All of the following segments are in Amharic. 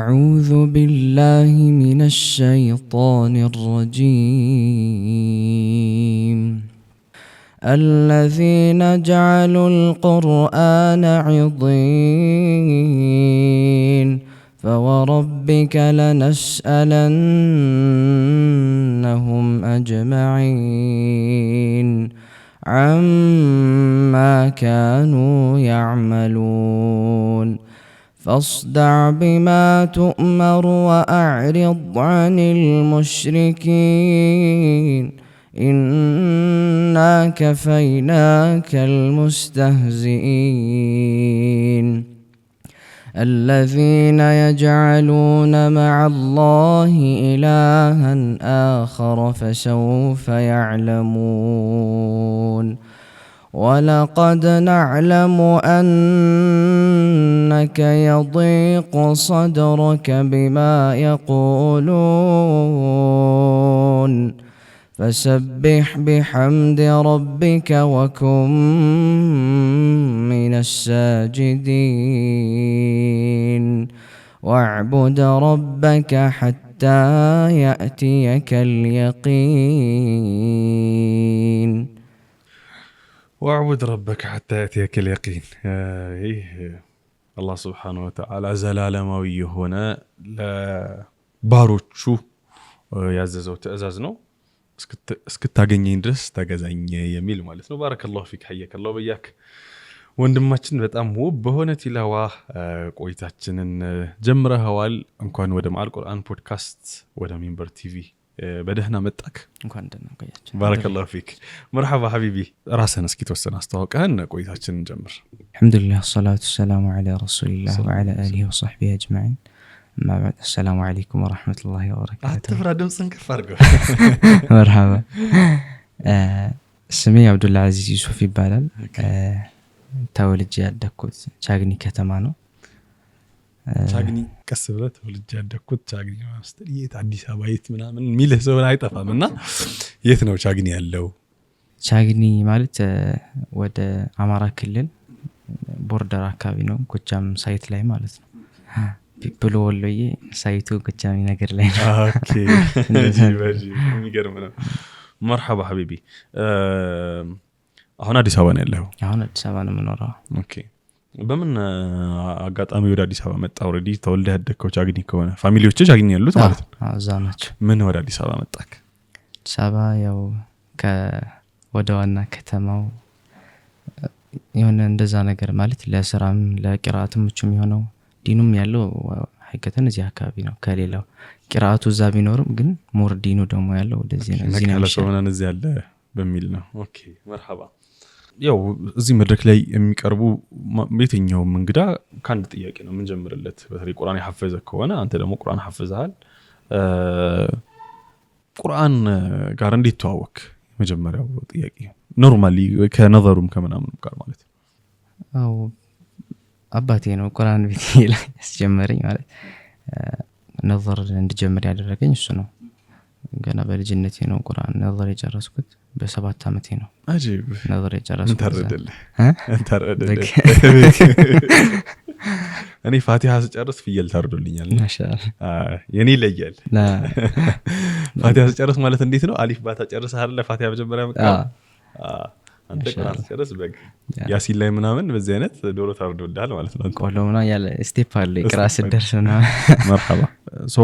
أعوذ بالله من الشيطان الرجيم الذين جعلوا القرآن عضين فوربك لنسألنهم أجمعين عما كانوا يعملون فاصدع بما تؤمر وأعرض عن المشركين إنا كفيناك المستهزئين الذين يجعلون مع الله إلها آخر فسوف يعلمون ولقد نعلم أنك يضيق صدرك بما يقولون فسبح بحمد ربك وكن من الساجدين واعبد ربك حتى يأتيك اليقين واعبد ربك حتى يأتيك اليقين الله سبحانه وتعالى ዘላለማዊ ሆነ ለባሮቹ ያዘዘው ትእዛዝ ነው እስክታገኘኝ ድረስ ተገዛኝ የሚል ማለት ነው። ባረከላሁ ፊክ ሐየከላሁ በያክ ወንድማችን በጣም ውብ በሆነ ቲላዋ ቆይታችንን ጀምረኸዋል። እንኳን ወደ ማል ቁርአን ፖድካስት ወደ ሚንበር ቲቪ በደህና መጣክ። እንኳን ደህና ቆያችሁ። ባረከላሁ ፊክ መርሐባ ሐቢቢ። ራስህን እስኪ ተወሰነ አስተዋውቀህን ቆይታችንን ጀምር። አልሐምዱሊላህ ሰላቱ ሰላሙ ዐላ ረሱሊላህ ወዐላ አሊሂ ወሰህቢሂ አጅማዒን ما بعد السلام عليكم ورحمة الله وبركاته. أتفرع دمسن كفارقه. مرحبا. اسمي عبد العزيز يوسف يبالال. تولد ያደኩት ቻግኒ ከተማ ነው። ቻግኒ ከስብረት ተወልጄ ያደኩት ቻግኒ ማለት የት አዲስ አበባ የት ምናምን ሚልህ ሰው አይጠፋምና የት ነው ቻግኒ ያለው? ቻግኒ ማለት ወደ አማራ ክልል ቦርደር አካባቢ ነው። ጎጃም ሳይት ላይ ማለት ነው። ፒፕል ወሎዬ ሳይቱ ጎጃሚ ነገር ላይ ነው። ኦኬ ባጂ የሚገርም ነው። መርሐባ ሐቢቢ። አሁን አዲስ አበባ ነው ያለው? አሁን አዲስ አበባ ነው የምኖረው። ኦኬ። በምን አጋጣሚ ወደ አዲስ አበባ መጣ? ኦሬዲ ተወልደ ያደከው ቻግኒ ከሆነ ፋሚሊዎች ቻግኒ ያሉት ማለት ነው? አዎ እዛ ናቸው። ምን ወደ አዲስ አበባ መጣክ? አዲስ አበባ ያው ወደ ዋና ከተማው የሆነ እንደዛ ነገር ማለት ለስራም ለቂራአትም ምቹም የሆነው ዲኑም ያለው ሀይቀተን እዚህ አካባቢ ነው። ከሌላው ቂራአቱ እዛ ቢኖርም ግን ሞር ዲኑ ደግሞ ያለው ወደዚህ ነው። እዚህ ነው ለሰውናን እዚህ ያለ በሚል ነው። ኦኬ መርሐባ። ያው እዚህ መድረክ ላይ የሚቀርቡ የትኛውም እንግዳ ከአንድ ጥያቄ ነው የምንጀምርለት። በተለይ ቁርአን ያሐፈዘ ከሆነ አንተ ደግሞ ቁርአን ሐፍዘሃል። ቁርአን ጋር እንዴት ተዋወክ? መጀመሪያው ጥያቄ ኖርማሊ ከነዘሩም ከምናምንም ጋር ማለት ነው። አው አባቴ ነው ቁርአን ቤት ላይ ያስጀመረኝ ማለት ነዘር እንድጀምር ያደረገኝ እሱ ነው። ገና በልጅነቴ ነው ቁርአን ነዘር የጨረስኩት። በ7 አመቴ ነው አጂብ ነዘር የጨረስኩት። እንተረደልህ እኔ ፋቲሃ ስጨርስ ፍየል ታርዶልኛል። ማሻአላ የኔ ይለያል። ፋቲሃ ስጨርስ ማለት እንዴት ነው? አሊፍ ባታ ጨርሰህ አይደል ፋቲሃ መጀመሪያ መጣ። አንተ ቁርአን ስጨርስ በግ ያሲን ላይ ምናምን በዚህ አይነት ዶሮ ታርዶልሃል ማለት ነው። ቆሎና ያለ ስቴፕ አለ ቅራስ ደርሰና መርሐባ። ሶ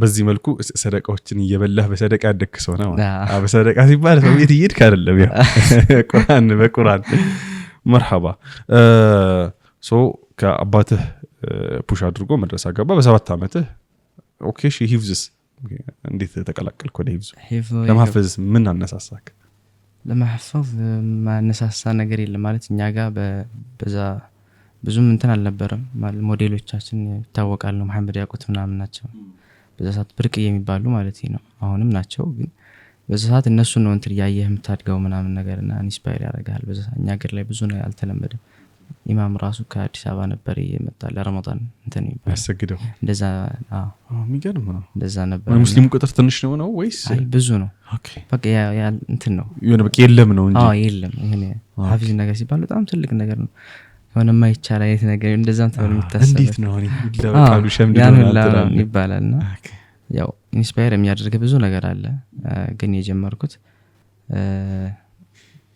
በዚህ መልኩ ሰደቃዎችን እየበላህ በሰደቃ ያደክሰው ነው ማለት። በሰደቃ ሲባል ሰው ቤት ይሄድክ አይደለም ያው ቁርአን በቁርአን መርሐባ። ሶ ከአባትህ ፑሽ አድርጎ መድረሳ ገባ በ7 አመትህ። ኦኬ ሺ ሂፍዝስ እንዴት ተቀላቀልክ ወደ ሂፍዝ? ለማፈዝ ምን አነሳሳክ? ለማህፈዝ ማነሳሳ ነገር የለም ማለት እኛ ጋር በዛ ብዙም እንትን አልነበረም ማለት ሞዴሎቻችን ይታወቃሉ። መሐመድ ያቁት ምናምን ናቸው በዛ ሰዓት ብርቅ የሚባሉ ማለት ነው። አሁንም ናቸው ግን በዛ ሰዓት እነሱ ነው እንትን ያየህ የምታድገው ምናምን ነገርና ኢንስፓየር ያደርጋል። በዛ እኛ ሀገር ላይ ብዙ ነው ያልተለመደም። ኢማም ራሱ ከአዲስ አበባ ነበር የመጣ ለረመዳን እንትን ይባላል ያሰግደው እንደዛ። የሚገርም ነው። እንደዛ ነበር። ሙስሊም ቁጥር ትንሽ ነው ወይስ ብዙ ነው? ኦኬ በቃ ያ እንትን ነው የሆነ በቃ የለም ነው እንጂ የለም። ይሄን ሐፊዝ ነገር ሲባል በጣም ትልቅ ነገር ነው። የሆነ ማይቻል አይነት ነገር እንደዛም ተብሎ የሚታሰብ እንዴት ነው እኔ ይላቃሉ ሸምድዶና ይባላልና ያው ኢንስፓየር የሚያደርግ ብዙ ነገር አለ። ግን የጀመርኩት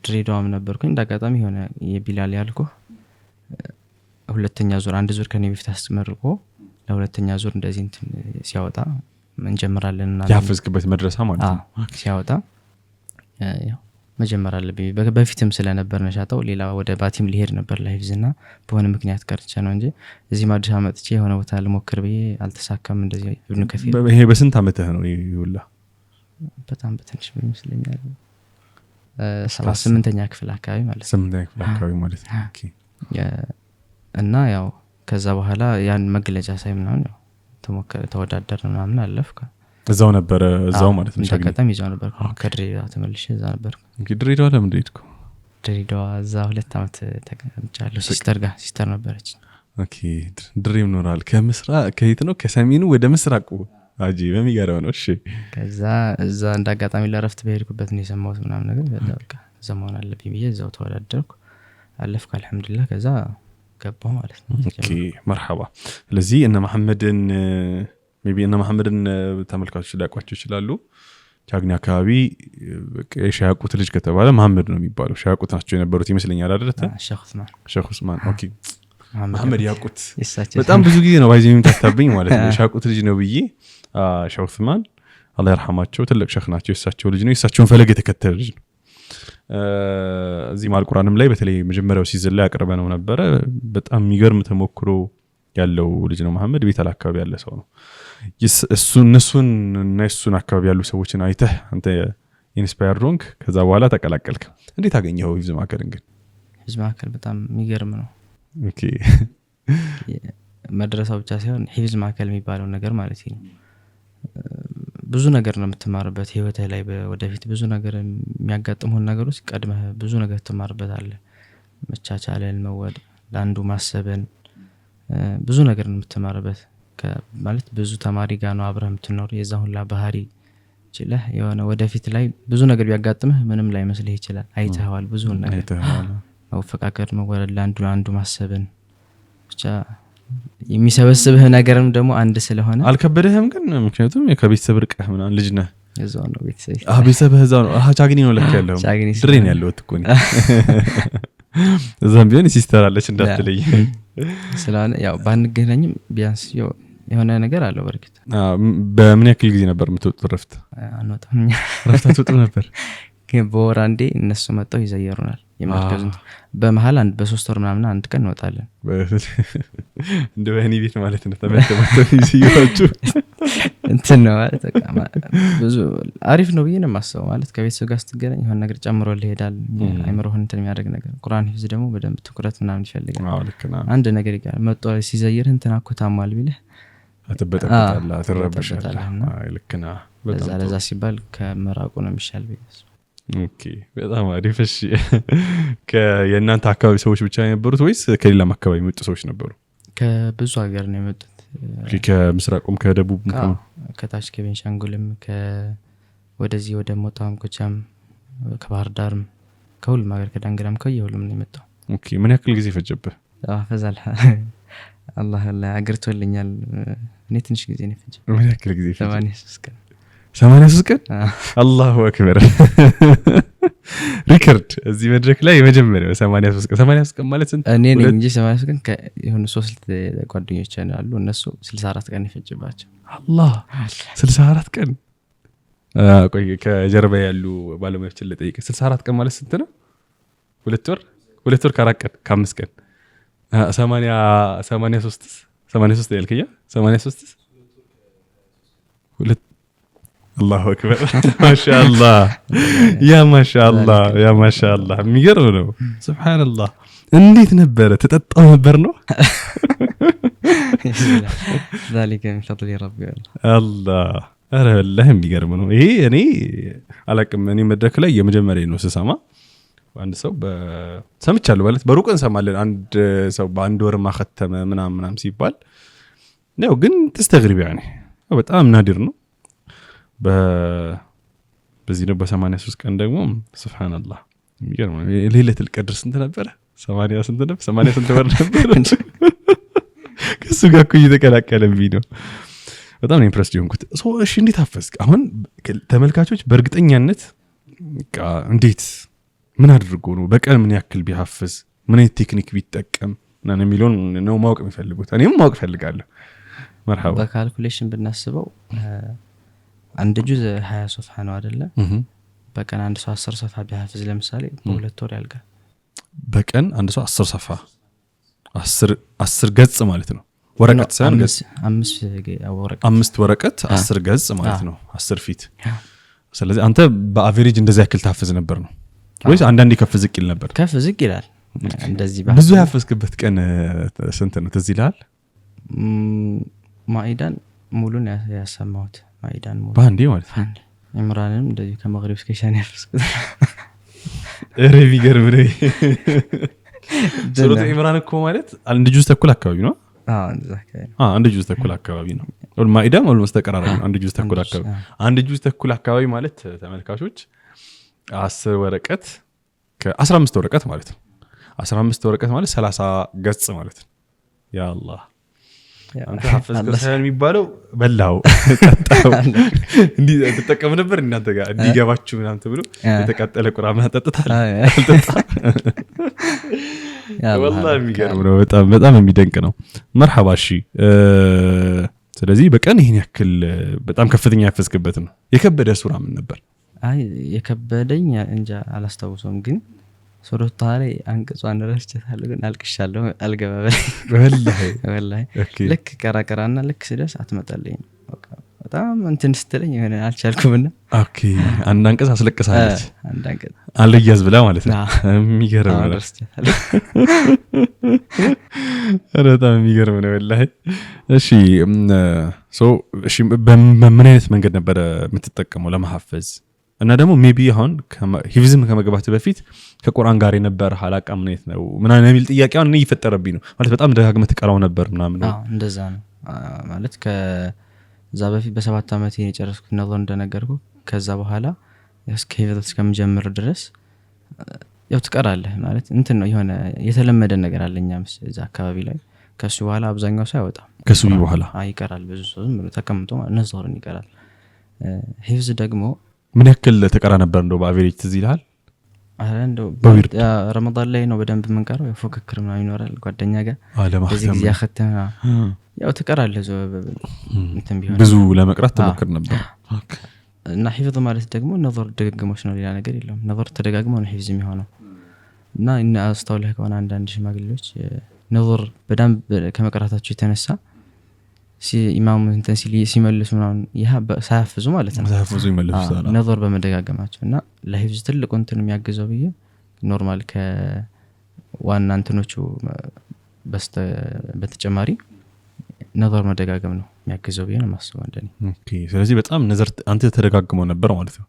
ድሬዳዋም ነበርኩኝ እንዳጋጣሚ የሆነ የቢላል ያልኩ ሁለተኛ ዙር አንድ ዙር ከኔ በፊት አስመርቆ ለሁለተኛ ዙር እንደዚህ እንትን ሲያወጣ እንጀምራለንና ያፈዝክበት መድረሳ ማለት ነው ሲያወጣ ያው መጀመር አለብኝ በፊትም ስለነበር ነሻጣው ሌላ ወደ ባቲም ሊሄድ ነበር ላይፍዝና በሆነ ምክንያት ቀርቼ ነው እንጂ እዚህ አዲስ አመጥቼ የሆነ ቦታ ልሞክር ብዬ አልተሳካም። እንደዚህ ኢብኑ ከፊር ይሄ በስንት አመትህ ነው ይውላ? በጣም በትንሽ ይመስለኛል 8ኛ ክፍል አካባቢ ማለት ነው። 8ኛ ክፍል አካባቢ ማለት ነው። ኦኬ እና ያው ከዛ በኋላ ያን መግለጫ ሳይምና ነው ተወዳደርን ምናምን አለፍኩ። እዛው ነበር እዛው ማለት ነው። ተቀጣም ይዛው ነበር ከድሬዳዋ ተመልሼ እዛ ነበር። እንግዲህ ድሬዳዋ ለምን ሄድኩ? ድሬዳዋ እዛ 2 አመት ተቀምጫለሁ። ሲስተር ነበረች። ኦኬ ድሬም ኖራል። ከምስራቅ ከየት ነው? ከሰሜኑ ወደ ምስራቁ አጂ በሚገርም ነው። እሺ ከዛ እዛ እንዳጋጣሚ ለረፍት በሄድኩበት ነው የሰማሁት ምናምን ነገር በቃ ዘመን አለብኝ ብዬ እዛው ተወዳደርኩ አለፍኩ አልহামዱሊላህ። ከዛ ገባሁ ማለት ነው። ኦኬ መርሐባ። ስለዚህ እነ መሐመድን ሜቢ እነ መሐመድን ተመልካቾች ሊያውቋቸው ይችላሉ። ቻግኒ አካባቢ የሻያቁት ልጅ ከተባለ መሐመድ ነው የሚባለው። ሻያቁት ናቸው የነበሩት ይመስለኛል አይደል? ሼኽ ዑስማን ኦኬ መሐመድ ያቁት በጣም ብዙ ጊዜ ነው ባይዘኝ የምታታብኝ ማለት ነው። ሻያቁት ልጅ ነው ብዬ ሼኽ ዑስማን አላህ ይርሐማቸው ትልቅ ሼኽ ናቸው። የሳቸው ልጅ ነው። የሳቸውን ፈለግ የተከተለ ልጅ ነው። እዚህ ማልቁራንም ላይ በተለይ መጀመሪያው ሲዝን ላይ አቅርበነው ነበር። በጣም የሚገርም ተሞክሮ ያለው ልጅ ነው መሐመድ። ቤተል አካባቢ ያለ ሰው ነው። እሱን እና እሱን አካባቢ ያሉ ሰዎችን አይተህ አንተ ኢንስፓየር ሆንክ። ከዛ በኋላ ተቀላቀልክ። እንዴት አገኘኸው ሂፍዝ ማዕከልን? ግን ሂፍዝ ማዕከል በጣም የሚገርም ነው። ኦኬ መድረሳው ብቻ ሳይሆን ሂፍዝ ማዕከል የሚባለው ነገር ማለት ነው ብዙ ነገር ነው የምትማርበት ህይወትህ ላይ ወደፊት ብዙ ነገር የሚያጋጥሙን ነገሮች ቀድመህ ብዙ ነገር ትማርበታለህ። መቻቻልን፣ መወድ፣ ለአንዱ ማሰብን ብዙ ነገር ነው የምትማርበት። ማለት ብዙ ተማሪ ጋር ነው አብረህ የምትኖር። የዛ ሁላ ባህሪ ይችላል የሆነ ወደፊት ላይ ብዙ ነገር ቢያጋጥምህ ምንም ላይ መስልህ ይችላል። አይተኸዋል ብዙ ነገር መፈቃቀር፣ መወለድ፣ ለአንዱ ማሰብን ብቻ የሚሰበስብህ ነገርም ደግሞ አንድ ስለሆነ አልከበደህም? ግን ምክንያቱም ከቤተሰብ ርቀህ ምናምን ልጅ ነህ። እዛው ነው ቤተሰብ ቤተሰብህ እዛው ነው። ቻግኒ ነው ለካ ያለው ድሬ ነው ያለው እኮ ነው። እዛም ቢሆን ሲስተር አለች እንዳትለይ ስለሆነ ያው ባንገናኝም ቢያንስ የሆነ ነገር አለው በርግጥ። በምን ያክል ጊዜ ነበር የምትወጡት ረፍት? አንወጣም እኛ ረፍት አትወጡ ነበር? ግን በወር አንዴ እነሱ መጣው ይዘየሩናል። የማርከዙን በመሃል በ3 ወር ምናምን አንድ ቀን እንወጣለን። እንደ ወህኒ ቤት ማለት ነው። ተመተመተው ይዘየራችሁ እንትን ነው ማለት በቃ ብዙ አሪፍ ነው ብዬ ነው የማስበው። ማለት ከቤተሰብ ጋር ስትገናኝ የሆነ ነገር ጨምሮልህ ይሄዳል። አይምሮህን እንትን የሚያደርግ ነገር። ቁርአን ሂፍዝ ደግሞ በደንብ ትኩረት ምናምን ይፈልጋል። አንድ ነገር ይጋር መጥቶ ሲዘየርህ እንትን አኮታማል ቢልህ አትበጠበጣለህ፣ አትረበሻለህ። ልክና ለዛ ሲባል ከመራቁ ነው የሚሻል ብዬ። ኦኬ በጣም አሪፍ። እሺ የእናንተ አካባቢ ሰዎች ብቻ የነበሩት ወይስ ከሌላም አካባቢ የመጡ ሰዎች ነበሩ? ከብዙ ሀገር ነው የመጡት። ከምስራቁም ከደቡብም ከታች ከቤንሻንጉልም ወደዚህ ወደ ሞጣም ኮቻም ከባህር ዳርም ከሁሉም ሀገር ከዳንግራም ከየሁሉም ነው የመጣው። ኦኬ ምን ያክል ጊዜ ፈጀብህ? ፈዛል አላህ አግርቶልኛል። እኔ ትንሽ ጊዜ ነው ፈጀ። ምን ያክል ጊዜ ፈጀ? 83 ቀን 83 ቀን አላሁ አክበር። ሪከርድ እዚህ መድረክ ላይ የመጀመሪያው 83 ቀን። 83 ቀን ማለት ስንት? እኔ ነኝ እንጂ 83 ቀን የሆነ 3 ጓደኞች አሉ እነሱ 64 ቀን ይፈጅባቸው። አላህ 64 ቀን። ቆይ ከጀርባ ያሉ ባለሙያዎችን ልጠይቅ። 64 ቀን ማለት ስንት ነው? 2 ወር ከ4 ቀን ከ5 ቀን 83 ያልከኛ 83 ሁለት አላሁ አክበር ማሻአላህ ያ ማሻአላህ የሚገርም ነው። ሱብሃንአላህ። እንዴት ነበር? ተጠጣው ነበር ነው? ذلك من فضل ربي الله ኧረ والله የሚገርም ነው። ይሄ እኔ አላቅም። እኔ መድረክ ላይ የመጀመሪያ ነው ስሰማ። አንድ ሰው ሰምቻለሁ ማለት በሩቅ እንሰማለን። አንድ ሰው በአንድ ወር ማختመ ምናምን ሲባል ነው። ግን ተስተግሪብ ያኔ በጣም ናዲር ነው። በዚህ ነው በ83 ቀን ደግሞ ሱብሃንአላህ የሚገርም ነው። ለይለቱል ቀድር ስንት ነበረ? 80 ስንት ነበር 80 ስንት ወር ነበር ከሱ ጋር እኮ እየተቀላቀለብኝ ነው በጣም ነው ኢምፕረስድ የሆንኩት እሺ እንዴት አፈዝክ አሁን ተመልካቾች በእርግጠኛነት እንዴት ምን አድርጎ ነው በቀን ምን ያክል ቢሐፍዝ ምን አይነት ቴክኒክ ቢጠቀም እና የሚለውን ነው ማወቅ የሚፈልጉት እኔም ማወቅ ፈልጋለሁ مرحبا በካልኩሌሽን ብናስበው አንድ ጁዝ 20 ሶፍሃ ነው አይደለ በቀን አንድ ሰው 10 ሶፍሃ ቢሐፍዝ ለምሳሌ በሁለት ወር ያልቃል በቀን አንድ ሰው 10 ሶፍሃ 10 ገጽ ማለት ነው ወረቀት ሳይሆን ገጽ 5 ወረቀት 10 ገጽ ማለት ነው 10 ፊት ስለዚህ አንተ በአቨሬጅ እንደዛ ያክል ታፈዝ ነበር ነው ወይስ አንዳንዴ ከፍ ዝቅ ይል ነበር ከፍ ዝቅ ይላል እንደዚህ ብዙ ያፈዝክበት ቀን ስንት ነው ትዝ ይላል ማይዳን ሙሉን ያሰማሁት ማይዳን ሙሉ ባንዴ ማለት ነው ኢምራንም እንደዚህ ከመግሪብ እስከ ኢሻን ያፈዝኩት ረቢ ገርም ነው ሱረቱ ኢምራን እኮ ማለት አንድ ጁዝ ተኩል አካባቢ ነው አንድ ጁዝ ተኩል አካባቢ ነው ማይዳም ኦልሞስት ተቀራራቢ ነው አንድ ጁዝ ተኩል አካባቢ አንድ ጁዝ ተኩል አካባቢ ማለት ተመልካቾች 10 ወረቀት ከ15 ወረቀት ማለት ነው 15 ወረቀት ማለት 30 ገጽ ማለት ነው ያ አላህ አንተ ሐፍዝ ከሳን የሚባለው በላው ተጣጣው እንዴ ተጠቀም ነበር እናንተ ጋር እንዲገባችሁ ምናምን ተብሎ የተቃጠለ ቁርአን አጠጥታል والله የሚገርም ነው በጣም የሚደንቅ ነው مرحبا እሺ ስለዚህ በቀን ይሄን ያክል በጣም ከፍተኛ ያፈዝክበት ነው የከበደ ሱራ ምን ነበር አይ የከበደኝ እንጃ አላስታውሰውም ግን ሱረቱ ታሪ አንቀጿን ረስቻለሁ ግን አልቅሻለሁ አልገባበል ወላሂ ልክ ቀራቀራና ልክ ስደስ አትመጣልኝ በቃ በጣም እንትን ስትለኝ የሆነ አልቻልኩምና ኦኬ አንድ አንቀጽ አስለቀሳለች አንድ አንቀጽ አልያዝ ብላ ማለት ነው የሚገርም ነው በጣም የሚገርም ነው ወላሂ እሺ እሺ በምን አይነት መንገድ ነበር የምትጠቀመው ለማሐፈዝ እና ደግሞ ሜቢ አሁን ሂፍዝም ከመግባት በፊት ከቁርአን ጋር የነበር ሐላቃ ምን አይነት ነው ምን አይነት የሚል ጥያቄውን እኔ ይፈጠረብኝ ነው ማለት በጣም ደጋግመህ ተቀራው ነበር ምናምን ነው እንደዛ ነው ማለት ከዛ በፊት በ7 አመት የጨረስኩት ነበር እንደነገርኩ ከዛ በኋላ እስከ ሂፍዝ እስከምጀምር ድረስ ያው ትቀራለህ ማለት እንትን ነው የሆነ የተለመደ ነገር አለኛም እዛ አካባቢ ላይ ከሱ በኋላ አብዛኛው ሰው አይወጣም ከሱ በኋላ አይቀራል ብዙ ሰው ዝም ብሎ ተቀምጦ ነዝርን ይቀራል ሂፍዝ ደግሞ ምን ያክል ተቀራ ነበር እንደው በአቨሬጅ ትዝ ይላል እንደው ረመዳን ላይ ነው በደንብ መንቀረው የፎክክር ምናምን ይኖራል ጓደኛ ጋር በዚህ ጊዜ ያختና ያው ተቀራለህ እንትን ቢሆን ብዙ ለመቅራት ተሞክር ነበር እና ሂፍዝ ማለት ደግሞ ነظር ደጋግሞሽ ነው ሌላ ነገር የለም ነظር ተደጋግሞ ነው ሂፍዝ የሚሆነው እና እነ አስተውለህ ከሆነ አንዳንድ ሽማግሌዎች ነظር በደንብ ከመቅራታቸው የተነሳ ኢማሙ እንትን ሲመልሱ ምናምን ይሄ ሳያፍዙ ማለት ነው ሳያፍዙ ይመልሳሉ ነظር በመደጋገማቸውና ለሂፍዝ ትልቁ እንትን የሚያግዘው ብዬ ኖርማል ከዋና እንትኖቹ በተጨማሪ ነظር መደጋገም ነው የሚያግዘው ብዬ ነው ማስበው እንደኔ ኦኬ ስለዚህ በጣም ነظር አንተ ተደጋግመው ነበር ማለት ነው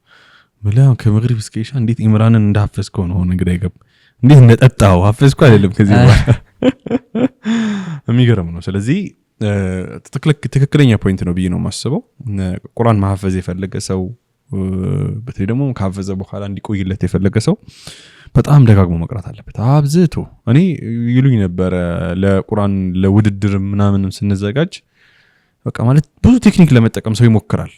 ወላሂ ከመግሪብ እስከ ኢሻ እንዴት ኢምራንን እንዳፈዝከው ነው እንግዲህ አይገብ እንዴት እንደጠጣው አፈዝኩ አይደለም ከዚህ በኋላ የሚገርም ነው ስለዚህ ትክክለኛ ፖይንት ነው ብዬ ነው ማስበው ቁርአን ማሐፈዝ የፈለገ ሰው በተለይ ደግሞ ካፈዘ በኋላ እንዲቆይለት የፈለገ ሰው በጣም ደጋግሞ መቅራት አለበት አብዝቶ እኔ ይሉኝ ነበር ለቁርአን ለውድድር ምናምን ስንዘጋጅ በቃ ማለት ብዙ ቴክኒክ ለመጠቀም ሰው ይሞክራል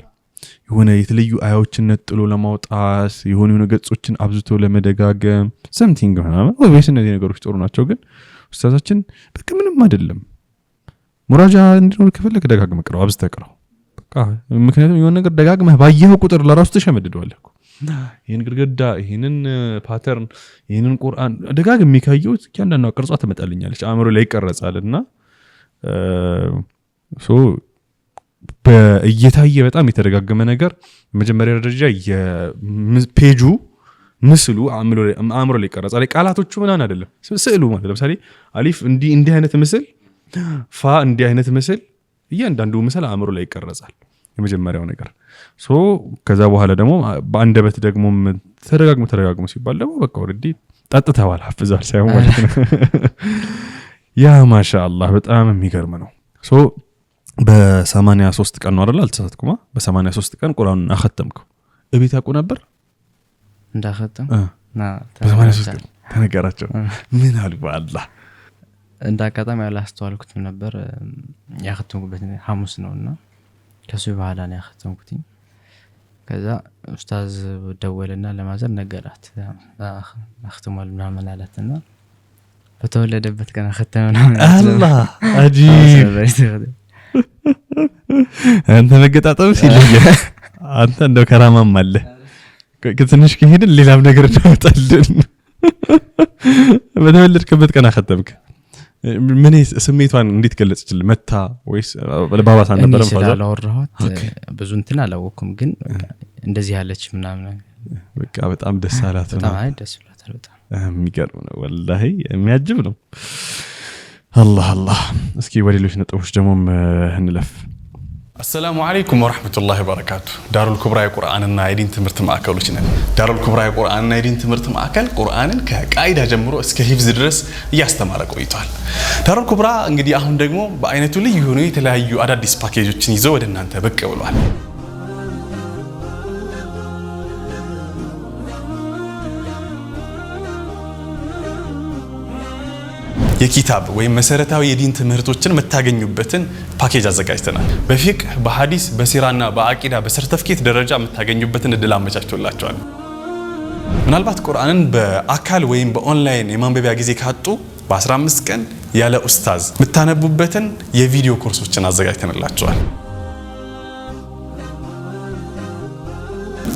የሆነ የተለዩ አያዎችን ነጥሎ ለማውጣት የሆኑ ገጾችን አብዝቶ ለመደጋገም something ምናምን ወይስ እነዚህ ነገሮች ጥሩ ናቸው ግን ኡስታዛችን በቃ ምንም አይደለም ሙራጃ እንዲኖር ከፈለክ ደጋግመህ ቅራው አብዝተህ ቅራው በቃ ምክንያቱም የሆነ ነገር ደጋግመህ ባየኸው ቁጥር ለራሱ ተሸመድደዋለህ ይሄን ግርግዳ ይሄንን ፓተርን ይሄንን ቁርአን ደጋግመህ ካየሁት ያንዳንዷ ቅርጿ ትመጣልኛለች አእምሮ ላይ ይቀርጻልና በእየታየ በጣም የተደጋገመ ነገር መጀመሪያ ደረጃ የፔጁ ምስሉ አእምሮ ላይ ይቀርጻል ቃላቶቹ ምናን አይደለም ስዕሉ ማለት ለምሳሌ አሊፍ እንዲህ አይነት ምስል ፋ እንዲህ አይነት ምስል እያንዳንዱ ምስል አእምሮ ላይ ይቀርጻል የመጀመሪያው ነገር ከዛ በኋላ ደግሞ በአንደበት ደግሞ ተደጋግሞ ሲባል ደግሞ በቃ ኦሬዲ ጠጥተዋል ሐፍዛል ሳይሆን ማለት ነው ያ ማሻአላህ በጣም የሚገርም ነው በ83 ቀን ነው አይደል አልተሳትኩማ በ83 ቀን ቁርአንን አختምኩ እቤት አቁ ነበር እንዳختም በ83 ቀን ተነገራቸው ምን አሉ አላህ እንደ አጋጣሚ አላስተዋልኩትም ነበር ያختمኩበት ሐሙስ ነውና ከሱ በኋላ ነው ያختمኩት ከዛ ኡስታዝ ደወለና ለማዘር ነገራት አختمዋል ምናምን አላትና በተወለደበት ቀን አختمና አላህ አጂብ አንተ መገጣጠም ሲልኝ አንተ እንደው ከራማም አለ ከትንሽ ከሄድን ሌላም ነገር ተወጣልን በተወለድክበት ቀን አختمክ ምን ስሜቷን እንዴት ገለጽችል መታ ወይስ ለባባሳ ነበር ማለት ነው አላወራሁት ብዙ እንትን አላወኩም ግን እንደዚህ ያለች ምናምን በቃ በጣም ደስ አላት ነው በጣም ደስ ብሏታል በጣም የሚገርም ነው ወላሂ የሚያጅብ ነው አላህ እስኪ ወዲሎች ነጥቦች ደግሞ እንለፍ السلام عليكم ورحمة الله وبركاته دار الكبرى قرآننا يدين تمرت معاكلوشنا دار الكبرى قرآننا يدين تمرت معاكل قرآنن كقاعدة جمرو اسك حفظ درس ያስተማረ ቆይቷል دار الكبرى እንግዲህ አሁን ደግሞ በአይነቱ ልዩ ሆኖ የተለያዩ አዳዲስ ፓኬጆችን ይዘው ወደ እናንተ ብቅ ብሏል የኪታብ ወይ መሰረታዊ የዲን ትምህርቶችን መታገኙበትን ፓኬጅ አዘጋጅተናል በፊቅህ በሐዲስ በሲራና በአቂዳ በሰርቲፊኬት ደረጃ መታገኙበትን እድል አመቻችቶላችኋል ምናልባት ቁርአንን በአካል ወይም በኦንላይን የማንበቢያ ጊዜ ካጡ በ15 ቀን ያለ ኡስታዝ መታነቡበትን የቪዲዮ ኮርሶችን አዘጋጅተንላችኋል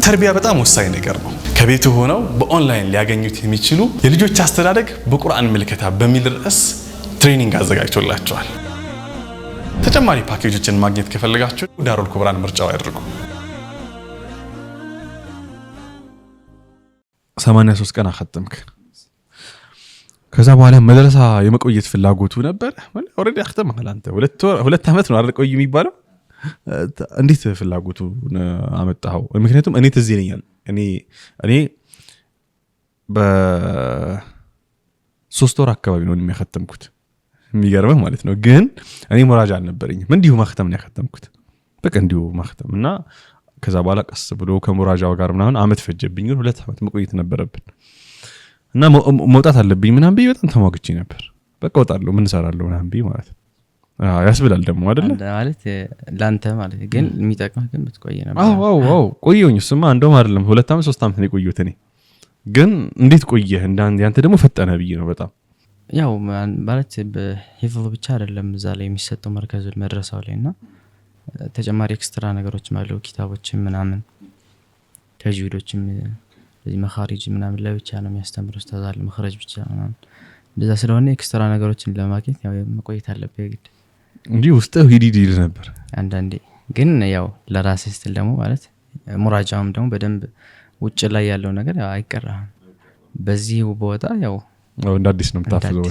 ተርቢያ በጣም ወሳኝ ነገር ነው ከቤቱ ሆነው በኦንላይን ሊያገኙት የሚችሉ የልጆች አስተዳደግ በቁርአን መልከታ በሚል ርዕስ ትሬኒንግ አዘጋጅቶላችኋል ተጨማሪ ፓኬጆችን ማግኘት ከፈለጋችሁ ዳሩል ኩብራን ምርጫው ያድርጉ 83 ቀን አختمክ ከዛ በኋላ መድረሳ የመቆየት ፍላጎቱ ነበር ኦሬዲ አختمሃል አንተ ሁለት አመት ነው አይደል ቆይ የሚባለው እንዴት ፍላጎቱ አመጣው ምክንያቱም እኔ ትዝ ይለኛል እኔ በ3 ወር አካባቢ ነው የሚያختمኩት የሚገርመው ማለት ነው ግን እኔ ሙራጃ አልነበረኝም እንዲሁ ማختم ነው ያختمኩት በቃ እንዲሁ ማختم እና ከዛ በኋላ ቀስ ብሎ ከሙራጃው ጋር ምናምን አመት ፈጀብኝ 2 አመት መቆየት ነበረብኝ እና መውጣት አለብኝ ምናምን ብዬ በጣም ተሟግቼ ነበር በቃ ወጣለሁ ምን ሰራለሁ ምናምን ብዬ ማለት ያስብላል ደግሞ አይደለ ማለት ላንተ ማለት ግን የሚጠቅመህ ግን ብትቆይ ነበር አዎ ቆየሁኝ እሱማ እንደውም አይደለም 2 አመት 3 አመት ነው ቆየሁት እኔ ግን እንዴት ቆየህ ያንተ ደግሞ ፈጠነ ብዬ ነው በጣም ያው ማለት በሂፍዝ ብቻ አይደለም እዛ ላይ የሚሰጠው መርከዝ መድረሳው ላይና ተጨማሪ ኤክስትራ ነገሮች ማለት ኪታቦችን ምናምን ተጅዊዶችም ለዚህ መኻሪጅ ምናምን ለብቻ ነው የሚያስተምረው ኡስታዝ አለ መኽረጅ ብቻ ምናምን እንደዛ ስለሆነ ኤክስትራ ነገሮችን ለማግኘት ያው መቆየት አለበት ግድ እንጂ ውስጥህ ሂድ ነበር አንዳንዴ ግን ያው ለራሴ ስትል ደግሞ ማለት ሙራጃውም ደግሞ በደንብ ውጭ ላይ ያለው ነገር ያው አይቀርም በዚህ ቦታ ያው እንደ አዲስ ነው የምታፍዘው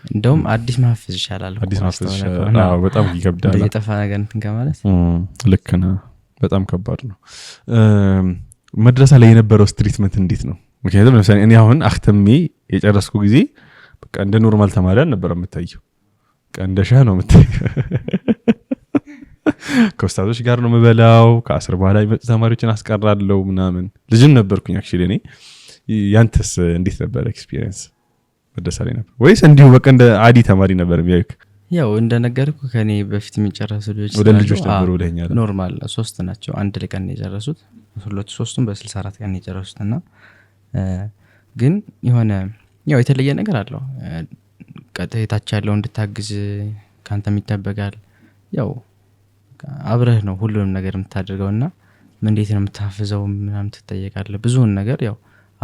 እንደውም አዲስ ማፍዝ ይሻላል አዲስ ማፍዝ ይሻላል አዎ በጣም ይከብዳል የጠፋ ነገር እንትን ከማለት ልክ ነው በጣም ከባድ ነው መድረሳ ላይ የነበረው ስትሪትመንት እንዴት ነው ምክንያቱም ለምሳሌ እኔ አሁን አختمሜ የጨረስኩ ጊዜ በቃ እንደ ኖርማል ተማሪ ነበር የምታየው በቃ እንደ ሻህ ነው የምታየው ከኡስታዞች ጋር ነው መበላው ከአስር በኋላ ይመጡ ተማሪዎችን አስቀራለሁ ምናምን ልጅም ነበርኩኝ አክቹሊ እኔ ያንተስ እንዴት ነበር ኤክስፒሪየንስ መድረሳ ላይ ነበር ወይስ እንዲሁ በቃ እንደ አዲ ተማሪ ነበር የሚያዩክ ያው እንደነገርኩ ከኔ በፊት የሚጨርሱ ልጆች ወደ ልጆች ነበር ወደኛል ኖርማል 3 ናቸው አንድ ቀን የጨረሱት ሶስቱም በ64 ቀን የጨረሱትና ግን የሆነ ያው የተለየ ነገር አለው ቀጥታች ያለው እንድታግዝ ካንተ የሚጠበቃል ያው አብረህ ነው ሁሉንም ነገር የምታደርገውና ምን እንዴት ነው የምታፈዘው ምናምን ትጠየቃለህ ብዙውን ነገር ያው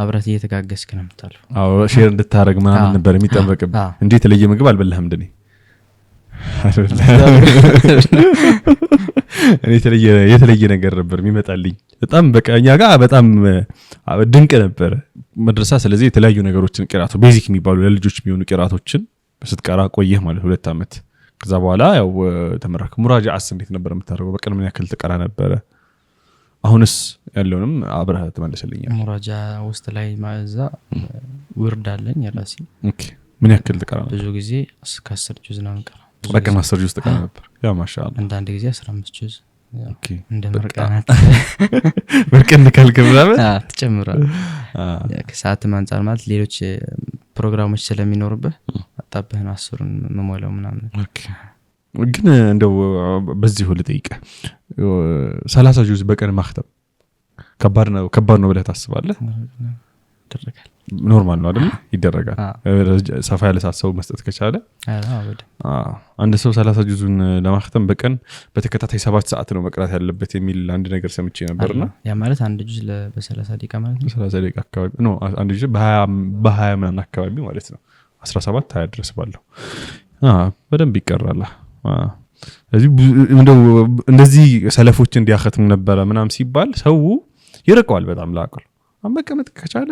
አብረህ እየተጋገዝክ ነው የምታልፈው አዎ ሼር እንድታረግ ምናምን ነበር የሚጠበቅብህ እንዴ የተለየ ምግብ አልበላህም እንደኔ እኔ የተለየ ነገር ነበር የሚመጣልኝ በጣም በቃኛ ጋር በጣም ድንቅ ነበር መድረሳ ስለዚህ የተለያዩ ነገሮችን ቅራቱ ቤዚክ የሚባሉ ለልጆች የሚሆኑ ቅራቶችን ስትቀራ ቆየህ ማለት 2 አመት ከዛ በኋላ ያው ተመረክ ሙራጃዓስ እንዴት ነበር የምታደርገው በቀን ምን ያክል ተቀራ ነበር አሁንስ ያለውንም አብረህ ተመለሰልኛል ሙራጃ ውስጥ ላይ ማዛ ውርድ አለኝ ራሴ ኦኬ ምን ያክል ተቀራ ነበር ብዙ ጊዜ እስከ 10 ጁዝ ነው የምቀራው በቀን 10 ጁዝ ተቀራ ነበር ያ ማሻአላ አንዳንድ ጊዜ 15 ጁዝ ኦኬ እንደ መርቃናት በቀን ካልከ ምናምን ተጨምሯል ከሰዓት አንፃር ማለት ሌሎች ፕሮግራሞች ስለሚኖርብህ አጣብህ ነው 10ን መሞላው ምናምን። ኦኬ ግን እንደው በዚህ ሁሉ ጠይቀ 30 ጁዝ በቀን ማክተም ከባድ ነው ብለህ ታስባለህ? ይደረጋል። ኖርማል ነው አይደል? ይደረጋል። ሰፋ ያለ ሰው መስጠት ከቻለ አንድ ሰው 30 ጁዙን ለማክተም በቀን በተከታታይ 7 ሰዓት ነው መቅራት ያለበት የሚል አንድ ነገር ሰምቼ ነበርና ያ ማለት አንድ ጁዝ በ30 ደቂቃ ማለት ነው። 30 ደቂቃ አካባቢ ነው አንድ ጁዝ በ20 ምናምን አካባቢ ማለት ነው 17 20 ድረስ ባለው በደንብ ይቀራል። ስለዚህ እንደዚህ ሰለፎች እንዲያختሙ ነበር ምናም ሲባል ሰው ይርቀዋል በጣም ለአቅል መቀመጥ ከቻለ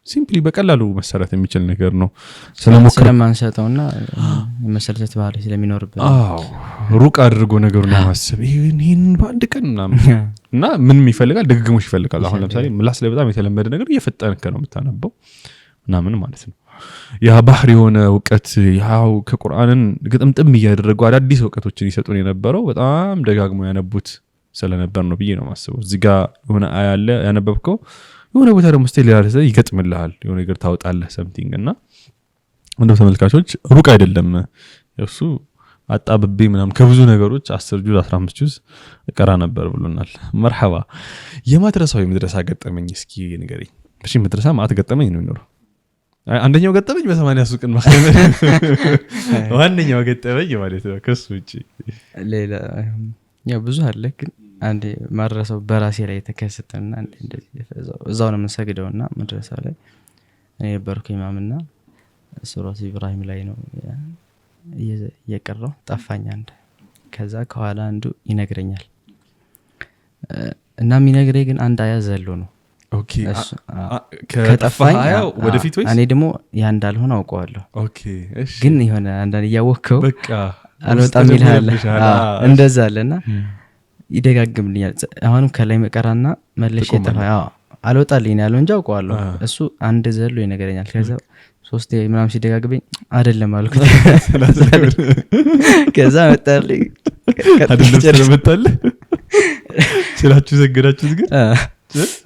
ሲምፕሊ በቀላሉ መሰረት የሚችል ነገር ነው። ስለማንሰጠውና መሰረተ ባህሪ ስለሚኖርበት ሩቅ አድርጎ ነገሩን ማሰብ ይሄን በአንድ ቀን እና ምንም ይፈልጋል ድግግሞሽ ይፈልጋል። አሁን ለምሳሌ ምላስ ላይ በጣም የተለመደ ነገር እየፈጠንከ ነው የምታነበው እና ምን ማለት ነው ያ ባህር የሆነ ዕውቀት ያው ከቁርአንን ግጥምጥም እያደረጉ አዳዲስ ዕውቀቶችን ይሰጡን የነበረው በጣም ደጋግሞ ያነቡት ስለነበር ነው ብዬ ነው ማስበው። እዚህ ጋር የሆነ አያ አለ ያነበብከው የሆነ ቦታ ደግሞ ስቴል ያርሰ ይገጥምልሃል የሆነ ነገር ታውጣለህ something እና እንደው ተመልካቾች ሩቅ አይደለም እሱ አጣብቤ ምናም ከብዙ ነገሮች 10 ጁዝ 15 ጁዝ ቀራ ነበር ብሎናል። መርሐባ የማድረሳው የመድረሳ ገጠመኝ እስኪ ንገረኝ። እሺ መድረሳ ማለት ገጠመኝ ነው የሚኖረው አንደኛው ገጠመኝ በ80 ሱቅን ማከመ ዋንኛው ገጠመኝ ማለት ነው። ከሱ ውጪ ሌላ ያው ብዙ አለ ግን አንዴ ማድረሳው በራሴ ላይ ተከሰተና እንደዚህ እዛው ነው የምንሰግደውና መድረሳው ላይ እኔ በርኩ ኢማምና ሱረት ኢብራሂም ላይ ነው የቀረው ጠፋኝ አንድ ከዛ ከኋላ አንዱ ይነግረኛል እና የሚነግረኝ ግን አንድ አያ ዘሎ ነው። ኦኬ ከጠፋኝ ወደፊት ወይስ እኔ ደግሞ ያ እንዳልሆነ አውቀዋለሁ። ኦኬ እሺ ግን የሆነ አንዳንድ ያወከው በቃ አልወጣም ይላል እንደዛ አለና ይደጋግምልኛል። አሁንም ከላይ መቀራና መለሽ የጠፋ አልወጣልኝ ያለው እንጂ አውቀዋለሁ። እሱ አንድ ዘሎ ይነግረኛል። ከዛ 3 ምናምን ሲደጋግበኝ አይደለም አልኩት። ከዛ መጣልኝ አይደለም መጣልኝ ስላችሁ ዘገዳችሁ ግን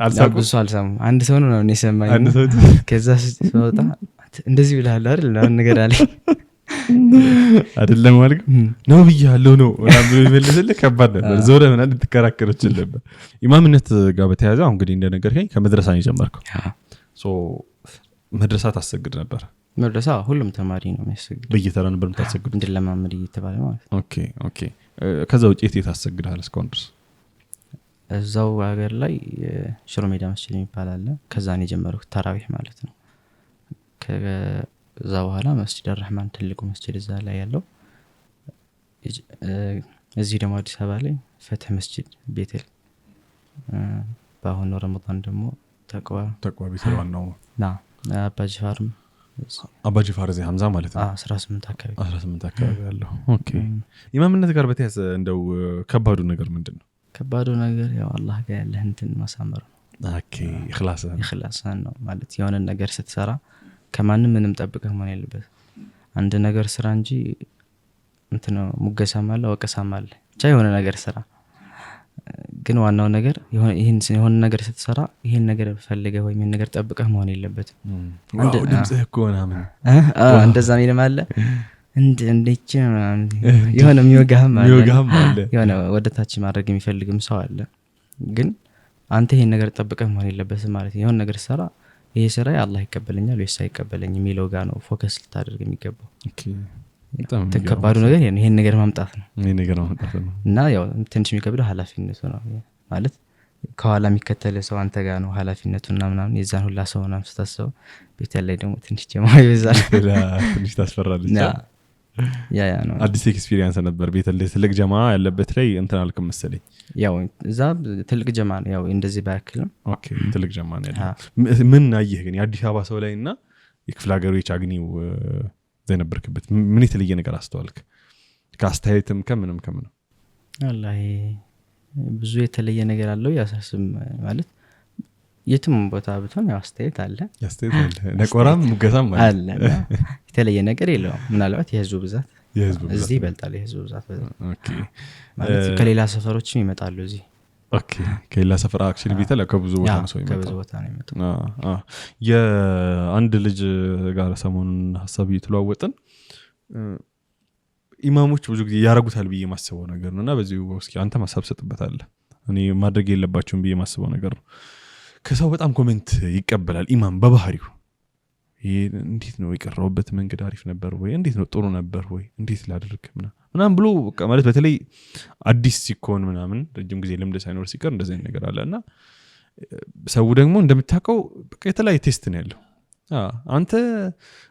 አልሰማም። አንድ ሰው ነው የሰማኝ። ከዛ ሲወጣ እንደዚህ ብለሃል አይደል ነው ነገር አለኝ። አይደለም ማለት ነው ብያለሁ ነው ወላሂ ይመልስልህ ከባድ ነበር። ዞረ ምን አንድ ተከራከረች ነበር። ኢማምነት ጋር በተያያዘ አሁን እንግዲህ እንደነገርከኝ ከመድረሳ ነው የጀመርከው። ሶ መድረሳ ታሰግድ ነበር? መድረሳ ሁሉም ተማሪ ነው የሚያሰግድ። በየተራ ነበር የምታሰግድ እንደለማመድ እየተባለ ማለት። ኦኬ ከዛ ውጪ የት ታሰግዳለህ እስካሁን ድረስ? እዛው ሀገር ላይ ሽሮ ሜዳ መስጂድ የሚባል አለ። ከዛ ነው የጀመርኩት ተራዊህ ማለት ነው። ከዛ በኋላ መስጂድ አልረህማን ትልቁ መስጂድ እዛ ላይ ያለው እዚህ ደግሞ አዲስ አበባ ላይ ፈትህ መስጂድ ቤተል በአሁኑ ረመዳን ደግሞ ተቅዋ ቤተል ነው አባጅፋር እዚህ ሐምዛ ማለት ነው 18 አካባቢ ያለው። ኦኬ ኢማምነት ጋር በተያያዘ እንደው ከባዱ ነገር ምንድነው? ከባዱ ነገር ያው አላህ ጋር ያለህ እንትን ማሳመር ነው። ኦኬ ኢኽላስን ነው ማለት የሆነ ነገር ስትሰራ ከማንም ምንም ጠብቀህ መሆን የለበት። አንድ ነገር ስራ እንጂ እንትን ነው ሙገሳም አለ ወቀሳም አለ። ብቻ የሆነ ነገር ስራ ግን ዋናው ነገር የሆነ ነገር ስትሰራ ይሄን ነገር ፈልገህ ወይ ምን ነገር ጠብቀህ መሆን የለበት። አንድ ድምጽህ እኮ ምናምን እንደዛ ነው ይለማለ እንዴች የሆነ የሚወጋህም አለ የሆነ ወደታች ማድረግ የሚፈልግም ሰው አለ። ግን አንተ ይሄን ነገር ጠብቀህ መሆን የለበት ማለት የሆነ ነገር ሰራ ይሄ ስራ አላህ ይቀበለኛል ወይስ አይቀበለኝም የሚለው ጋር ነው ፎከስ ልታደርግ የሚገባው። ኦኬ ተከባዱ ነገር ይሄን ነገር ማምጣት ነው እና ያው ትንሽ የሚከብደው ኃላፊነቱ ነው ማለት ከኋላ የሚከተል ሰው አንተ ጋር ነው ኃላፊነቱና ምናምን የዛን ሁላ ሰው ምናምን ስታስበው ቤተል ላይ ደግሞ ትንሽ ጀማዓ ይበዛል ትንሽ ታስፈራለች። ያ ነው አዲስ ኤክስፒሪየንስ ነበር። ቤተል ላይ ትልቅ ጀማዓ ያለበት ላይ እንትን አልከም መሰለኝ። ያው እዛ ትልቅ ጀማዓ ነው ያው እንደዚህ ባያክልም ኦኬ ትልቅ ጀማዓ ነው ያለው። ምን አየህ ግን የአዲስ አበባ ሰው ላይና የክፍለ ሀገሮች አግኒው ዘነበርክበት ምን የተለየ ነገር አስተዋልክ? ከአስተያየትም ከምንም ወላሂ ብዙ የተለየ ነገር አለው። ያሳስም ማለት የትም ቦታ ብትሆን ያው አስተያየት አለ ነቆራም ሙገሳም አለ የተለየ ነገር የለውም። ምናልባት የህዝቡ ብዛት እዚህ ይበልጣል። የህዝቡ ብዛት ኦኬ ማለት ከሌላ ሰፈሮችም ይመጣሉ እዚህ ኦኬ ከሌላ ሰፈር አክቹሊ ቤተል ከብዙ ቦታ ነው ሰው ይመጣ ከብዙ ቦታ ነው የሚመጣው። የአንድ ልጅ ጋር ሰሞኑን ሐሳብ እየተለዋወጥን ኢማሞች ብዙ ጊዜ ያረጉታል ብዬ ማስበው ነገር ነውና በዚህ እስኪ አንተ ማሳብ ሰጥበታለህ። እኔ ማድረግ የለባቸውም ብዬ ማስበው ነገር ነው። ከሰው በጣም ኮሜንት ይቀበላል ኢማም በባህሪው ይሄ እንዴት ነው የቀረውበት መንገድ አሪፍ ነበር ወይ እንዴት ነው ጥሩ ነበር ወይ እንዴት ላድርግ ምናምን ብሎ ማለት በተለይ አዲስ ሲኮን ምናምን ረጅም ጊዜ ልምድ ሳይኖር ሲቀር እንደዚህ አይነት ነገር አለና ሰው ደግሞ እንደምታውቀው በቃ የተለያየ ቴስት ነው ያለው። አንተ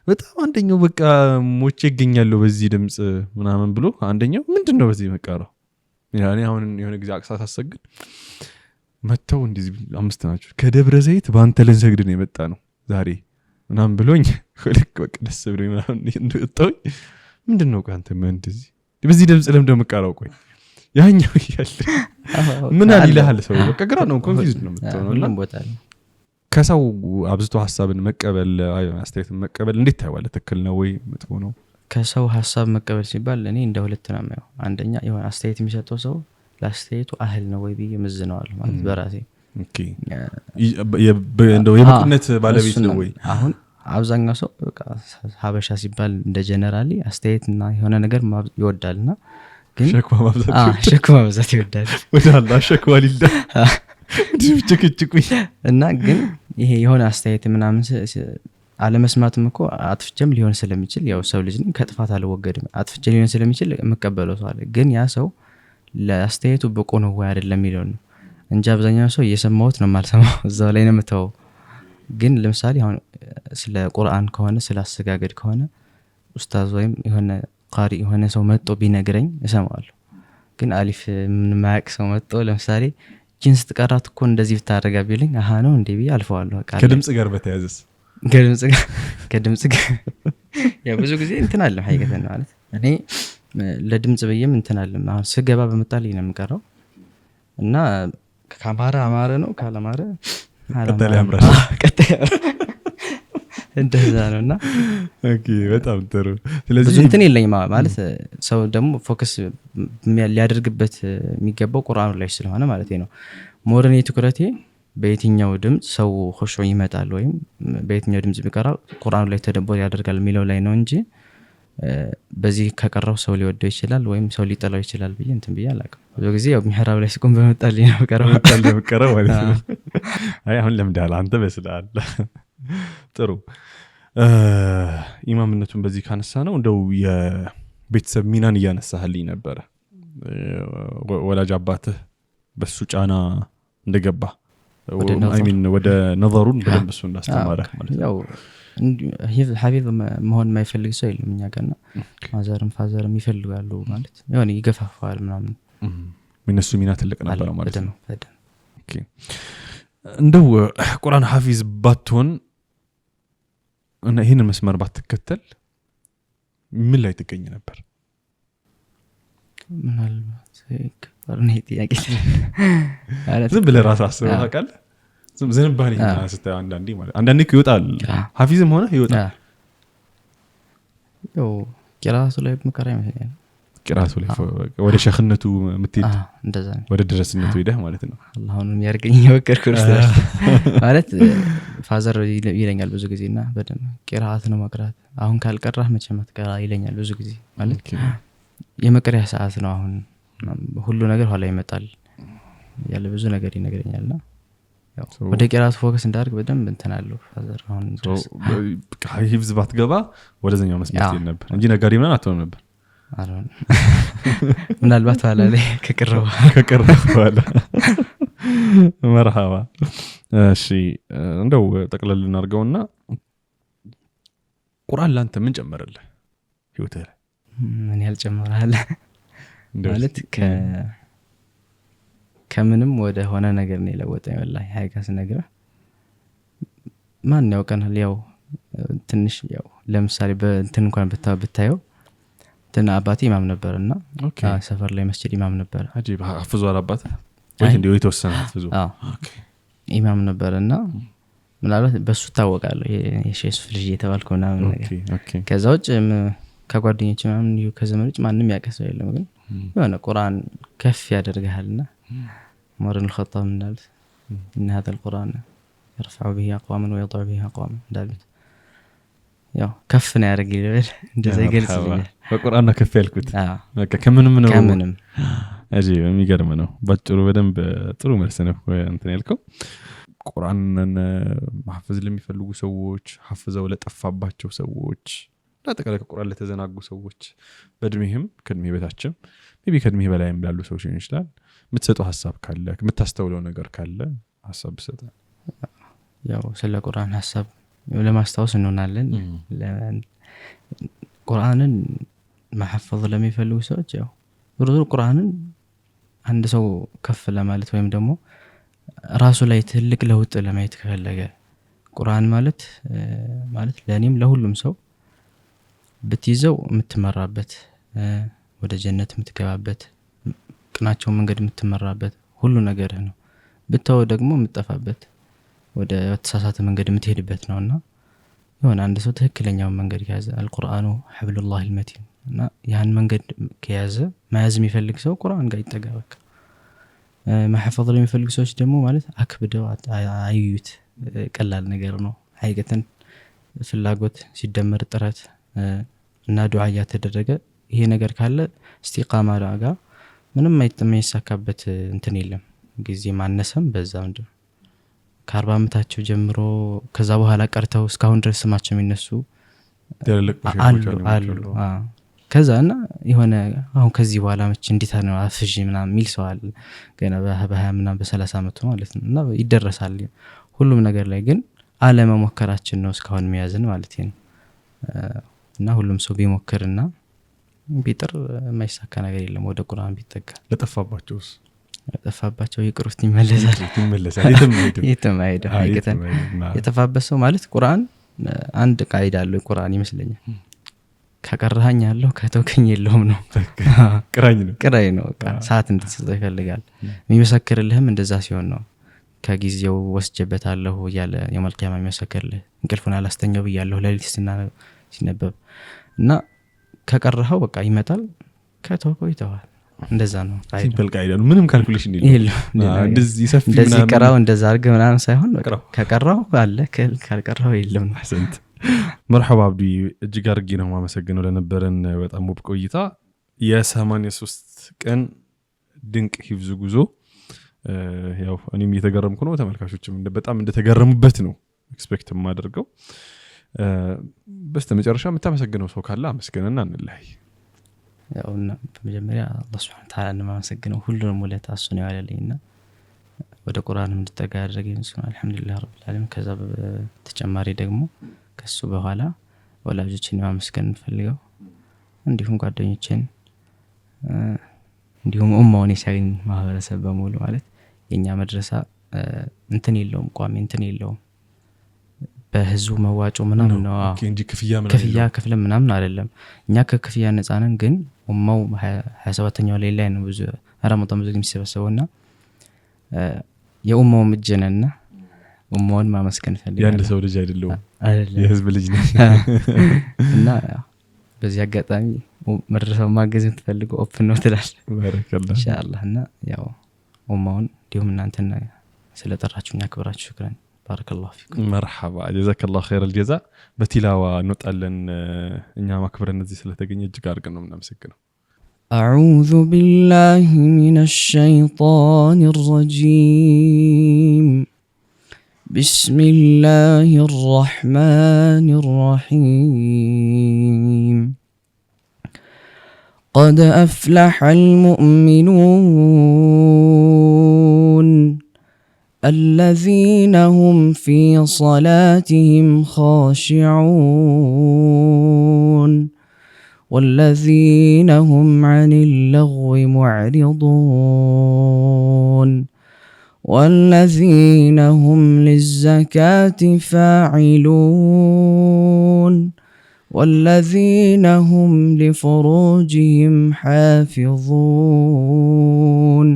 በጣም አንደኛው በቃ ሞቼ ይገኛል በዚህ ድምጽ ምናምን ብሎ አንደኛው ምንድነው በዚህ መቃረው ያኔ አሁን የሆነ ጊዜ አቅሳት አሰግድ መተው እንደዚህ አምስት ናቸው ከደብረ ዘይት በአንተ ለንሰግድ ነው የመጣ ነው ዛሬ ምናምን ብሎኝ ልክ በቃ ደስ ብሎኝ ምናምን እንደወጣሁኝ ምንድነው አንተ እንደዚህ በዚህ ድምጽ ለምንድነው መቃረው ቆይ ያኛው ይያል ምን አልልሃል ሰው በቃ ግራ ነው ኮንፊውዝድ ነው የምትሆነውና ከሰው አብዝቶ ሐሳብን መቀበል አስተያየትን መቀበል እንዴት ታይዋለህ? ትክክል ነው ወይ መጥፎ ነው? ከሰው ሐሳብ መቀበል ሲባል እኔ እንደ ሁለት ነው የማየው። አንደኛ የሆነ አስተያየት የሚሰጠው ሰው ለአስተያየቱ አህል ነው ወይ ብዬ መዝነዋል ማለት በራሴ። ኦኬ እንደው የበቁነት ባለቤት ነው ወይ? አሁን አብዛኛው ሰው በቃ ሀበሻ ሲባል እንደ ጀነራሊ አስተያየትና የሆነ ነገር ይወዳልና ግን ሸክማ ማብዛት ይወዳል። ወደ አላህ ሸክዋ ሊዳ እና ግን ይሄ የሆነ አስተያየት ምናምን አለመስማትም እኮ አጥፍቼም ሊሆን ስለሚችል ያው ሰው ልጅ ነኝ ከጥፋት አልወገድም አጥፍቼ ሊሆን ስለሚችል መቀበለው ሰው አለ። ግን ያ ሰው ለአስተያየቱ ብቁ ነው ወይ አይደለም የሚለው ነው እንጂ አብዛኛው ሰው እየሰማሁት ነው የማልሰማው እዛው ላይ ነው የምተው። ግን ለምሳሌ አሁን ስለ ቁርአን ከሆነ ስለ አሰጋገድ ከሆነ ኡስታዝ ወይም የሆነ ቃሪ የሆነ ሰው መጥቶ ቢነግረኝ እሰማዋለሁ። ግን አሊፍ ምን ማያቅ ሰው መጥቶ ለምሳሌ ጂንስ ተቀራት እኮ እንደዚህ ብታረጋ ቢልኝ አሃ ነው እንዴ ቢ አልፈዋለሁ። ከድምጽ ጋር በተያዘስ ከድምጽ ጋር ያ ብዙ ጊዜ እንትን አለ ሀይቀተን ማለት እኔ ለድምጽ በየም እንትን አለ አሁን ስገባ በመጣልኝ ነው የምቀረው እና ከአማራ አማረ ነው ካላማረ ቀጠለ ያምራል እንደዛ ነውና ኦኬ በጣም ጥሩ። ስለዚህ ብዙ እንትን የለኝም ማለት ሰው ደግሞ ፎከስ ሊያደርግበት የሚገባው ቁርአኑ ላይ ስለሆነ ማለት ነው። ሞርኔ ትኩረቴ በየትኛው ድምጽ ሰው ኹሹዕ ይመጣል ወይም በየትኛው ድምጽ ቢቀራ ቁርአኑ ላይ ተደቦ ያደርጋል የሚለው ላይ ነው እንጂ በዚህ ከቀራው ሰው ሊወደው ይችላል ወይም ሰው ሊጠላው ይችላል ብዬ እንትን ብዬ አላውቅም። ብዙ ጊዜ ያው ሚህራብ ላይ ሲቆም በመጣልኝ ነው ቀረው ማለት ነው። አይ አሁን ለምዳል አንተ በስላል ጥሩ ኢማምነቱን በዚህ ካነሳ ነው እንደው የቤተሰብ ሚናን እያነሳህልኝ ነበረ። ወላጅ አባትህ በሱ ጫና እንደገባ ወደ ነዘሩን በደንብ እሱ እንዳስተማረ ማለት ነው። ያው ሐቢብ መሆን የማይፈልግ ሰው የለም እኛ ጋርና ማዘርም ፋዘርም ይፈልጋሉ ማለት የሆነ ይገፋፋል ምናምን ምንሱ ሚና ትልቅ ነበር ማለት ነው። ኦኬ እንደው ቁርአን ሐፊዝ ባትሆን እና ይሄንን መስመር ባትከተል ምን ላይ ትገኝ ነበር? ምናልባት ከርኔ ጥያቄ ዝም ብለህ ራስህ አስበው ታውቃለህ? ዝንባሌ ስታይ አንዳንዴ ይወጣል ሐፊዝም ሆነ ይወጣል። ያው ቂራቱ ላይ መከራ ይመስላል። ቂራቱ ላይ ወደ ሸኽነቱ የምትሄድ እንደዛ ነው ወደ ድረስነቱ ሄደህ ማለት ነው። አላህንም ያርገኝ የወከርኩት ማለት ፋዘር ይለኛል ብዙ ጊዜና በደም ቂራአት ነው መቅራት አሁን ካልቀራህ መቼም አትቀራ ይለኛል ብዙ ጊዜ ማለት የመቅሪያ ሰዓት ነው አሁን ሁሉ ነገር ኋላ ይመጣል ያለ ብዙ ነገር ይነግረኛልና ያው ወደ ቂራአት ፎከስ እንዳርግ በደም እንተናለሁ ፋዘር አሁን ሂፍዝ ባትገባ ወደዛኛው መስመር ነበር እንጂ ነጋዴ ምናምን አትሆንም ነበር። አሁን ምናልባት ኋላ ላይ ከቀረው በኋላ መርሃባ። እሺ እንደው ጠቅለል እናርገውና ቁርአን ላንተ ምን ጨመረልህ ህይወትህ ላይ? ምን ያልጨመራል ማለት ከምንም ወደ ሆነ ነገር ነው የለወጠኝ ወላሂ ሀይቃስ ነግረህ ማን ያውቀናል። ያው ትንሽ ያው ለምሳሌ በእንትን እንኳን ብታየው አባቴ ኢማም ነበርና ሰፈር ላይ መስጂድ ኢማም ነበር። አጂብ ሐፍዟል አባቴ ወይ እንደው የተወሰነ ሐፍዙ ኢማም ነበርና ምናልባት በሱ ታወቃለሁ የሼህ ሱፍ ልጅ የተባልከው ምናምን ነገር። ከዛ ውጭ ከጓደኞች ምናምን ከዘመዶች ማንም ያቀሰው የለም። ግን የሆነ ቁርአን ከፍ ያደርጋልና عمر بن الخطاب እንዳሉት إن هذا القرآن يرفع به أقواما ويضع به أقواما እንዳሉት ያው ከፍ ነው ያደርግ ይላል እንደዛ ይገልጽልኛል በቁርአን ነው ከፍ ያልኩት በቃ ከምንም ነው አጂ የሚገርም ነው ባጭሩ በደንብ ጥሩ መልስ ነው እንትን ያልከው ቁርአንን ማህፈዝ ለሚፈልጉ ሰዎች ሐፍዘው ለጠፋባቸው ሰዎች ለተቀለ ቁርአን ለተዘናጉ ሰዎች በእድሜህም ከእድሜ በታችም ሜቢ ከእድሜ በላይም ላሉ ሰዎች ይችላል የምትሰጠው ሐሳብ ካለ የምታስተውለው ነገር ካለ ሐሳብ ሰጠ ያው ስለ ቁርአን ሐሳብ ለማስተዋወስ እንሆናለን ቁርአንን ማህፈዝ ለሚፈልጉ ሰዎች ያው ሩሩ ቁርአንን አንድ ሰው ከፍ ለማለት ወይም ደግሞ ራሱ ላይ ትልቅ ለውጥ ለማየት ከፈለገ ቁርአን ማለት ለኔም ለሁሉም ሰው በትይዘው የምትመራበት ወደ ጀነት የምትገባበት ቅናቸው መንገድ የምትመራበት ሁሉ ነገር ነው ብታው ደግሞ የምትጠፋበት ወደ ተሳሳተ መንገድ የምትሄድበት ነውና የሆነ አንድ ሰው ትክክለኛው መንገድ ያዘ አልቁርአኑ ሐብሉላህ አልመቲን እና ያን መንገድ ከያዘ ማያዝ የሚፈልግ ሰው ቁርአን ጋር ይጠጋበክ ማህፈዝ ለሚፈልጉ ሰዎች ደግሞ ማለት አክብደው አዩት ቀላል ነገር ነው ሀይቀተን ፍላጎት ሲደመር ጥረት እና ዱዓ ያተደረገ ይሄ ነገር ካለ እስቲቃማ ጋር ምንም አይተመይሳካበት እንትን የለም ጊዜ ማነሰም በዛው እንደ ከ40 አመታቸው ጀምሮ ከዛ በኋላ ቀርተው እስካሁን ድረስ ስማቸው የሚነሱ አሉ ከዛና የሆነ አሁን ከዚህ በኋላ መች እንዴት ነው አፍጂ ምናምን ሚል ሰው አለ ገና በ20 ምናምን በ30 አመቱ ማለት ነው እና ይደረሳል ሁሉም ነገር ላይ ግን አለመሞከራችን ነው እስካሁን የሚያዝን ማለት ነው እና ሁሉም ሰው ቢሞክርና ቢጥር የማይሳካ ነገር የለም ወደ ቁርአን ቢጠጋ ለጠፋባቸው ይቅሩት ይመለሳል የትም አይሄድም የጠፋበት ሰው ማለት ቁርአን አንድ ቃይዳ አለው ቁርአን ይመስለኛል ከቀራኝ ያለው ከተወከኝ የለውም ነው ቅራኝ ነው ሰዓት እንድትሰጠው ይፈልጋል የሚመሰክርልህም እንደዛ ሲሆን ነው ከጊዜው ወስጀበታለሁ ያለ የመልቂያማ የሚመሰክርልህ እንቅልፉን አላስተኛው ብያለሁ ለሊት ሲነበብ እና ከቀራው በቃ ይመጣል ከተወከው ይተዋል እንደዛ ነው ሲምፕል ቃይዳ ነው ምንም ካልኩሌሽን የለም እንደዚህ ሰፊ ምናምን እንደዚህ ቀራው እንደዛ አርገ ምናምን ሳይሆን ከቀራው አለ ካልቀራው የለም ማለት مرحبا عبدي እጅግ አርጊ ነው ማመሰግነው ለነበረን በጣም ውብ ቆይታ የ83 ቀን ድንቅ ሂፍዝ ጉዞ ያው እኔም እየተገረምኩ ነው ተመልካቾችም በጣም እንደተገረሙበት ነው ኤክስፔክት ማደርገው በስተመጨረሻ የምታመሰግነው ሰው ካለ አመስግነና እንለይ ያውና በመጀመሪያ አላህ Subhanahu Wa Ta'ala ማመሰግነው ሁሉንም ወለታ እሱ ነው ያለልኝና ወደ ቁርአን እንድጠጋ ያደረገኝ እሱ ነው አልহামዱሊላህ ረብል ዓለሚን ከዛ በተጨማሪ ደግሞ ከሱ በኋላ ወላጆችን ማመስገን ፈልገው እንዲሁም ጓደኞችን እንዲሁም ኡማውን የሳይን ማህበረሰብ በሙሉ ማለት የኛ መድረሳ እንትን የለውም ቋሚ እንትን የለውም በህዝቡ መዋጮ ምናምን ነው እንጂ ክፍያ ከፍለ ምናምን አይደለም እኛ ከክፍያ ነፃ ነን ግን ኡማው 27ኛው ላይ ነው ብዙ ረመዳን ብዙ የሚሰበሰበውና የኡማው ምጀነና ኡማውን ማመስገን ፈልጋለሁ ያንድ ሰው ልጅ አይደለም የህዝብ ልጅ ነኝ እና በዚህ አጋጣሚ መድረሳው ማገዝ የምትፈልጉ ኦፕን ነው ትላል ባረከላህ ኢንሻአላህ እና ያው ኡማውን ዲሁም እናንተና ስለጠራችሁኛ ክብራችሁ ሽክራን ባረከላሁ ፊኩም مرحبا جزاك الله خير الجزاء በቲላዋ እንወጣለን እኛ ማክበረን እዚህ ስለተገኘ እጅግ አድርገን ነው የምናመሰግነው أعوذ بالله من الشيطان الرجيم بسم الله الرحمن الرحيم قد أفلح المؤمنون الذين هم في صلاتهم خاشعون والذين هم عن اللغو معرضون والذين هم للزكاة فاعلون والذين هم لفروجهم حافظون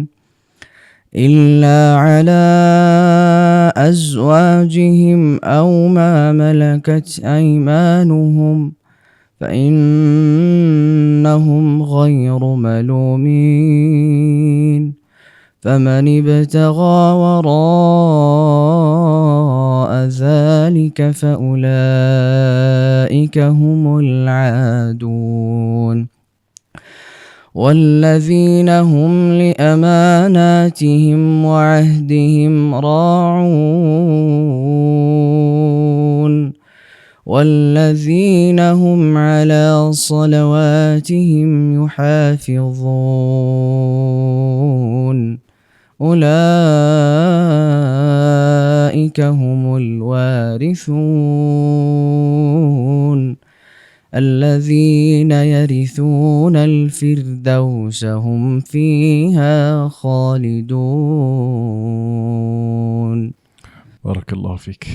إلا على أزواجهم أو ما ملكت أيمانهم فإنهم غير ملومين فمن ابتغى وراء ذلك فأولئك هم العادون والذين هم لأماناتهم وعهدهم راعون والذين هم على صلواتهم يحافظون أولئك هم الوارثون الذين يرثون الفردوس هم فيها خالدون. بارك الله فيك.